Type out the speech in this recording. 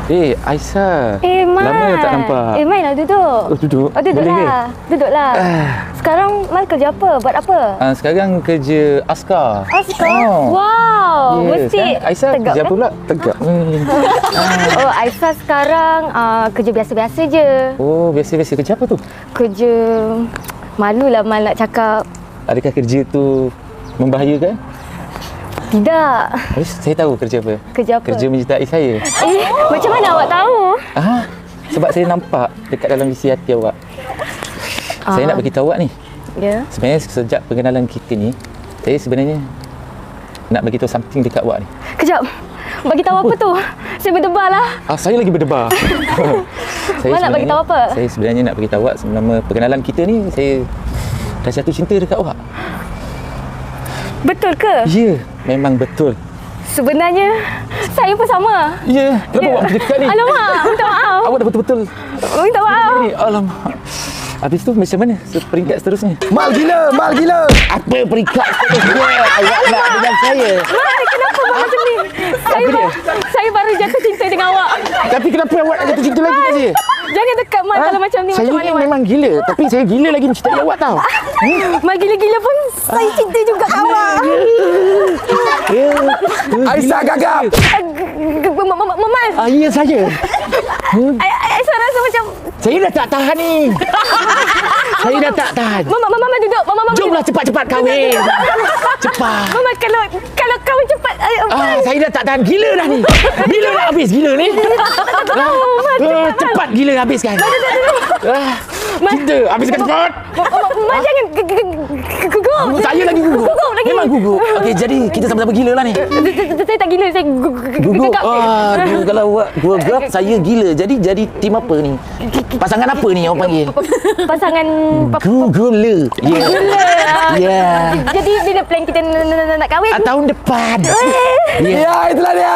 Aisyah. Mal. Lama tak nampak. Mai lah duduk. Duduk? Oh, duduklah. Duduklah. Sekarang Mal kerja apa? Buat apa? Sekarang kerja askar. Askar? Wow. Mesti Aisyah tegak kerja kan? pula? Tegak. Oh, Aisyah sekarang kerja biasa-biasa je. Oh, biasa-biasa. Kerja apa tu? Kerja... Malulah Mal nak cakap. Adakah kerja tu membahayakan? Tidak. Saya tahu kerja apa. Kerja apa? Kerja menyertai saya. Macam mana awak tahu? Sebab saya nampak dekat dalam isi hati awak. Saya nak beritahu awak ni. Ya. Sebenarnya sejak pengenalan kita ni, saya sebenarnya nak beritahu something dekat awak ni. Kejap. Bagi tahu apa tu? Saya berdebar lah. Saya lagi berdebar. Awak nak bagi tahu apa? Saya sebenarnya nak beritahu awak selama pengenalan kita ni, saya dah jatuh cinta dekat awak. Betul ke? Ya, memang betul. Sebenarnya saya pun sama. Ya, kenapa awak macam dekat ni? Alamak, minta maaf. Awak dah betul-betul. Minta maaf. Alamak. Habis tu macam mana peringkat seterusnya? Mal gila, Mal gila. Apa peringkat seterusnya awak nak dengan saya? Mal, kenapa buat macam ni? Saya baru jatuh cinta dengan awak. Tapi kenapa awak nak jatuh cinta lagi dengan saya? Jangan dekat Mal kalau macam ni. Saya macam ni mana, Mal? memang gila, tapi saya gila lagi mencintai awak tau. Mal gila-gila pun saya cinta juga kat awak. Aisyah gagap. Mal. Ya saya. Aisyah rasa macam... Saya dah tak tahan ni. Saya dah tak tahan. Mama duduk. Mama Jomlah cepat-cepat kahwin. Cepat. Mama kalau kahwin cepat. Saya dah tak tahan. Gila dah ni. Bila nak habis gila ni? Cepat gila habiskan. Kita habiskan cepat. Mak jangan gugup. Saya lagi gugup. Gugup lagi. Memang gugup. Okey, jadi kita sama-sama gila lah ni. Saya tak gila, saya Gugup. gegap. Kalau awak gugap, saya gila. Jadi tim apa ni? Pasangan apa ni orang panggil? Pasangan Gula. Ya. Jadi bila plan kita nak kahwin? Tahun depan. Ya, itulah dia.